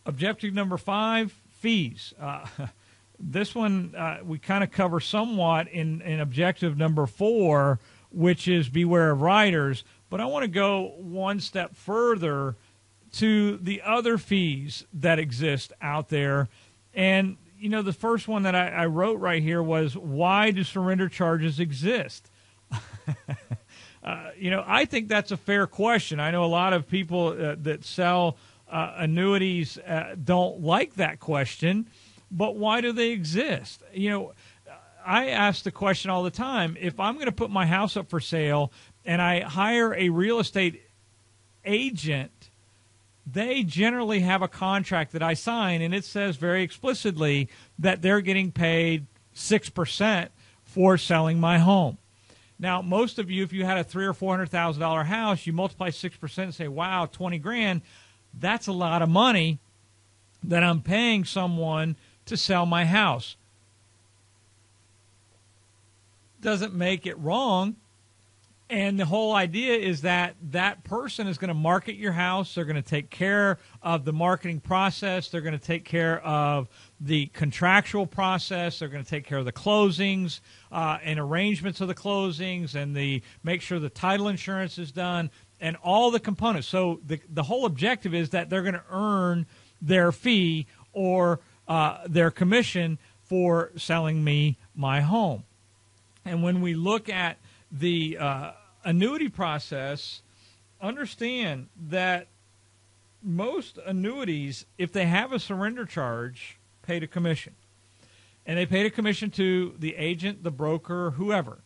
Objective number 5, fees. This one we kind of cover somewhat in objective number 4, which is beware of riders. But I want to go one step further to the other fees that exist out there. And, you know, the first one that I wrote right here was, why do surrender charges exist? You know, I think that's a fair question. I know a lot of people that sell annuities don't like that question, but why do they exist? You know, I ask the question all the time. If I'm going to put my house up for sale and I hire a real estate agent, they generally have a contract that I sign, and it says very explicitly that they're getting paid 6% for selling my home. Now, most of you, if you had a $300,000 or $400,000 house, you multiply 6% and say, wow, 20 grand. That's a lot of money that I'm paying someone to sell my house. Doesn't make it wrong. And the whole idea is that that person is going to market your house. They're going to take care of the marketing process. They're going to take care of the contractual process. They're going to take care of the closings and arrangements of the closings, and make sure the title insurance is done and all the components. So the whole objective is that they're going to earn their fee or their commission for selling me my home. And when we look at the annuity process, understand that most annuities, if they have a surrender charge, paid a commission. And they paid a commission to the agent, the broker, whoever.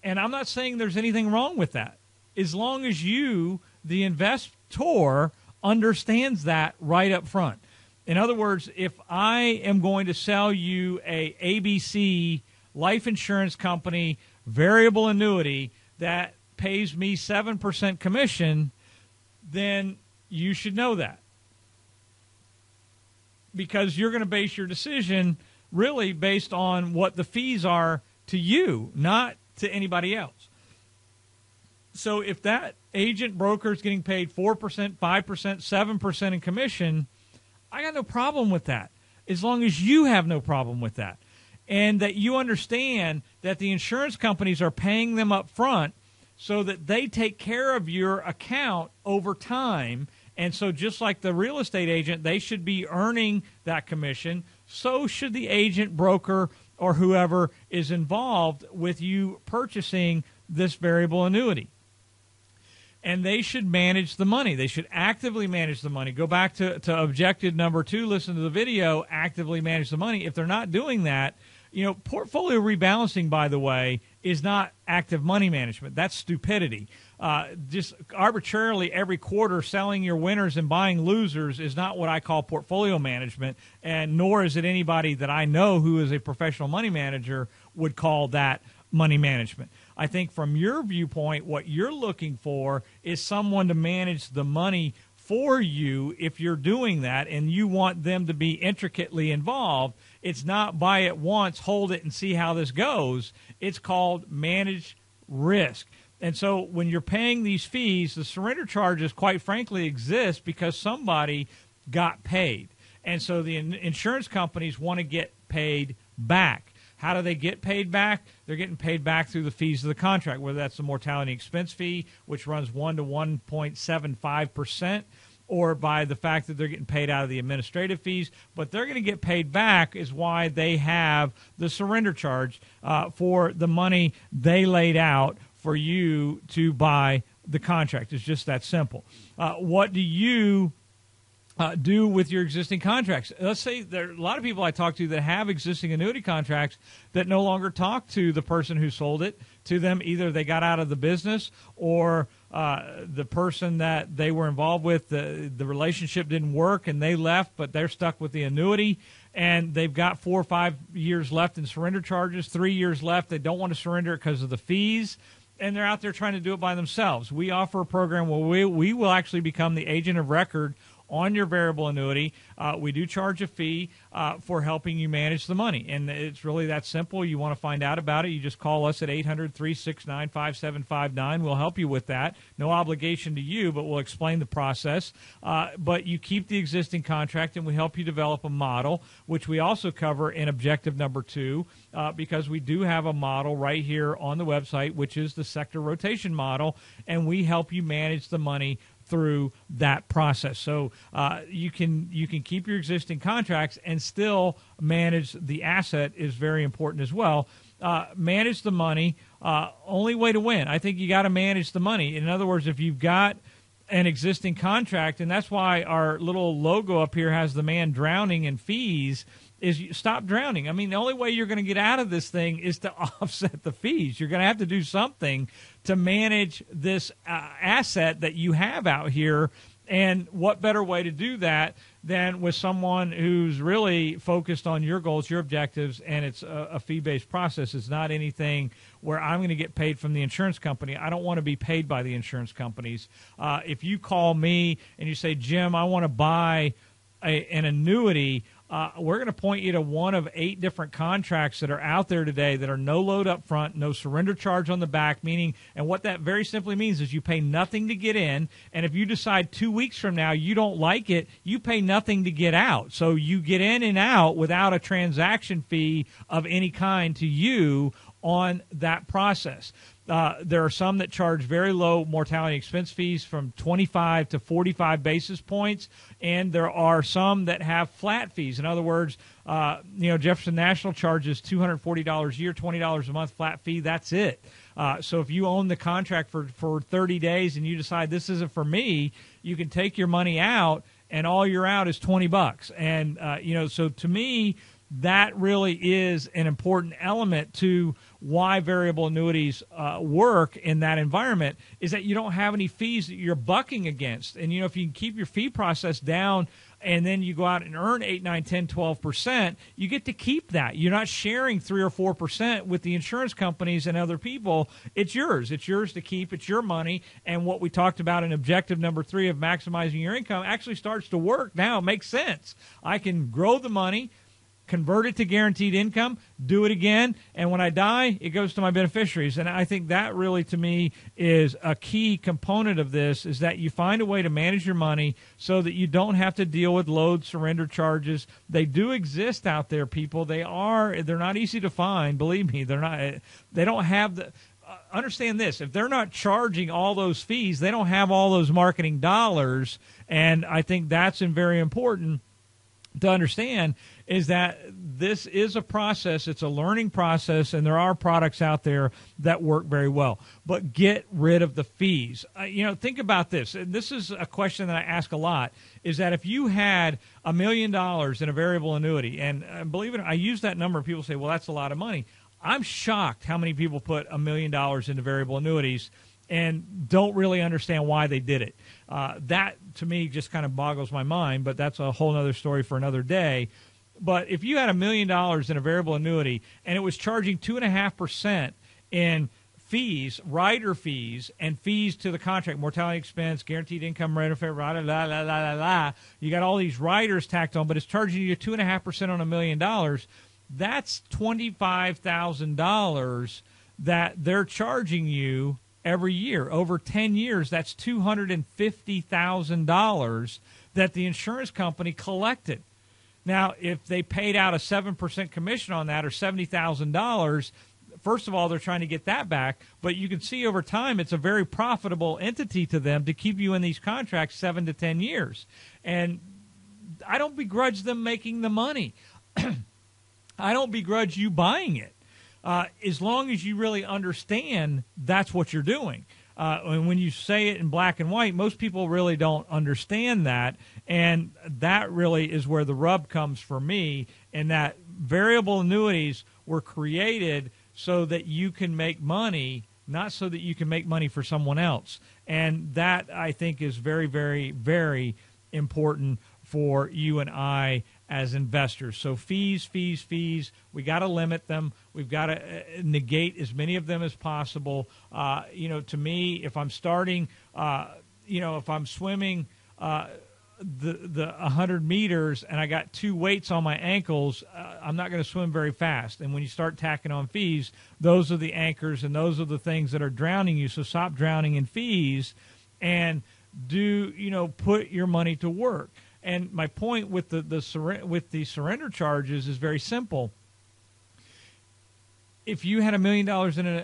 And I'm not saying there's anything wrong with that, as long as you, the investor, understands that right up front. In other words, if I am going to sell you a ABC life insurance company variable annuity that pays me 7% commission, then you should know that, because you're going to base your decision really based on what the fees are to you, not to anybody else. So if that agent broker is getting paid 4%, 5%, 7% in commission, I got no problem with that, as long as you have no problem with that. And that you understand that the insurance companies are paying them up front so that they take care of your account over time. And so just like the real estate agent, they should be earning that commission. So should the agent, broker, or whoever is involved with you purchasing this variable annuity. And they should manage the money. They should actively manage the money. Go back to objective number 2, listen to the video, actively manage the money. If they're not doing that, you know, portfolio rebalancing, by the way, is not active money management. That's stupidity. Just arbitrarily every quarter selling your winners and buying losers is not what I call portfolio management, and nor is it anybody that I know who is a professional money manager would call that money management. I think from your viewpoint, what you're looking for is someone to manage the money for you if you're doing that, and you want them to be intricately involved. It's not buy it once, hold it, and see how this goes. It's called manage risk. And so when you're paying these fees, the surrender charges, quite frankly, exist because somebody got paid. And so the insurance companies want to get paid back. How do they get paid back? They're getting paid back through the fees of the contract, whether that's the mortality expense fee, which runs 1 to 1.75%, or by the fact that they're getting paid out of the administrative fees. But they're going to get paid back is why they have the surrender charge for the money they laid out for you to buy the contract. It's just that simple. What do you do with your existing contracts? Let's say there are a lot of people I talk to that have existing annuity contracts that no longer talk to the person who sold it to them. Either they got out of the business, or the person that they were involved with, the relationship didn't work and they left, but they're stuck with the annuity, and they've got 4 or 5 years left in surrender charges, 3 years left. They don't want to surrender it because of the fees, and they're out there trying to do it by themselves. We offer a program where we will actually become the agent of record on your variable annuity, we do charge a fee for helping you manage the money. And it's really that simple. You want to find out about it, you just call us at 800-369-5759. We'll help you with that. No obligation to you, but we'll explain the process. But you keep the existing contract, and we help you develop a model, which we also cover in objective number 2, because we do have a model right here on the website, which is the sector rotation model, and we help you manage the money through that process. So you can keep your existing contracts and still manage the asset is very important as well. Manage the money, only way to win. I think you got to manage the money. In other words, if you've got an existing contract, and that's why our little logo up here has the man drowning in fees, is you stop drowning. I mean, the only way you're going to get out of this thing is to offset the fees. You're going to have to do something to manage this asset that you have out here. And what better way to do that than with someone who's really focused on your goals, your objectives, and it's a fee-based process. It's not anything where I'm going to get paid from the insurance company. I don't want to be paid by the insurance companies. If you call me and you say, Jim, I want to buy an annuity, we're going to point you to one of 8 different contracts that are out there today that are no load up front, no surrender charge on the back, meaning, and what that very simply means is you pay nothing to get in, and if you decide 2 weeks from now you don't like it, you pay nothing to get out. So you get in and out without a transaction fee of any kind to you on that process. There are some that charge very low mortality expense fees from 25 to 45 basis points, and there are some that have flat fees. In other words, Jefferson National charges $240 a year, $20 a month flat fee. That's it. So if you own the contract for 30 days and you decide this isn't for me, you can take your money out, and all you're out is $20. And so to me, that really is an important element to why variable annuities work in that environment, is that you don't have any fees that you're bucking against. And, if you can keep your fee process down and then you go out and earn 8, 9, 10, 12%, you get to keep that. You're not sharing 3 or 4% with the insurance companies and other people. It's yours. It's yours to keep. It's your money. And what we talked about in objective number 3 of maximizing your income actually starts to work now. It makes sense. I can grow the money, convert it to guaranteed income, do it again, and when I die, it goes to my beneficiaries. And I think that really, to me, is a key component of this, is that you find a way to manage your money so that you don't have to deal with load surrender charges. They do exist out there, people. They're not easy to find. Believe me, they don't have the understand this. If they're not charging all those fees, they don't have all those marketing dollars. And I think that's very important to understand, is that this is a process. It's a learning process, and there are products out there that work very well. But get rid of the fees. Think about this. And this is a question that I ask a lot, is that if you had $1 million in a variable annuity, and believe it or not, I use that number, people say, well, that's a lot of money. I'm shocked how many people put $1 million into variable annuities and don't really understand why they did it. That, to me, just kind of boggles my mind, but that's a whole other story for another day. But if you had $1 million in a variable annuity and it was charging 2.5% in fees, rider fees, and fees to the contract, mortality expense, guaranteed income rate, you got all these riders tacked on, but it's charging you 2.5% on $1 million. That's $25,000 that they're charging you every year. Over 10 years, that's $250,000 that the insurance company collected. Now, if they paid out a 7% commission on that, or $70,000, first of all, they're trying to get that back. But you can see over time, it's a very profitable entity to them to keep you in these contracts 7 to 10 years. And I don't begrudge them making the money. I don't begrudge you buying it. As long as you really understand that's what you're doing. And when you say it in black and white, most people really don't understand that. And that really is where the rub comes for me, in that variable annuities were created so that you can make money, not so that you can make money for someone else. And that, I think, is very, very, very important for you and I as investors. So fees. We got to limit them. We've got to negate as many of them as possible. To me, if I'm starting, if I'm swimming the 100 meters and I got 2 weights on my ankles, I'm not going to swim very fast. And when you start tacking on fees, those are the anchors and those are the things that are drowning you. So stop drowning in fees and put your money to work. And my point with the surrender charges is very simple. If you had $1 million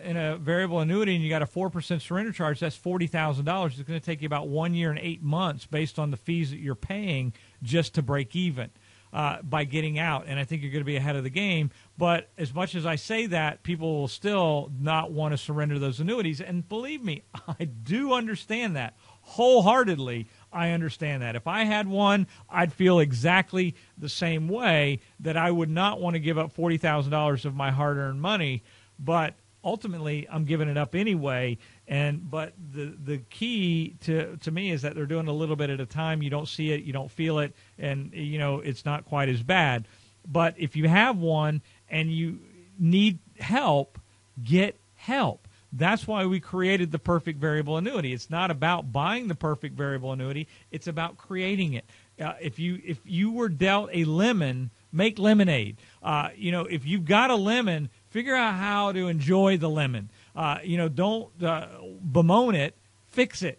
in a variable annuity and you got a 4% surrender charge, that's $40,000. It's going to take you about 1 year and 8 months based on the fees that you're paying just to break even by getting out. And I think you're going to be ahead of the game. But as much as I say that, people will still not want to surrender those annuities. And believe me, I do understand that wholeheartedly. I understand that. If I had one, I'd feel exactly the same way, that I would not want to give up $40,000 of my hard-earned money, but ultimately I'm giving it up anyway. But the key to me is that they're doing a little bit at a time. You don't see it, you don't feel it, and it's not quite as bad. But if you have one and you need help, get help. That's why we created the perfect variable annuity. It's not about buying the perfect variable annuity. It's about creating it. If you were dealt a lemon, make lemonade. If you've got a lemon, figure out how to enjoy the lemon. Don't bemoan it. Fix it.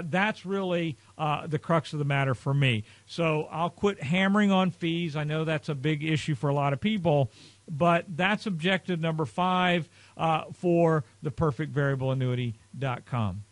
That's really the crux of the matter for me. So I'll quit hammering on fees. I know that's a big issue for a lot of people, but that's objective number 5 for theperfectvariableannuity.com.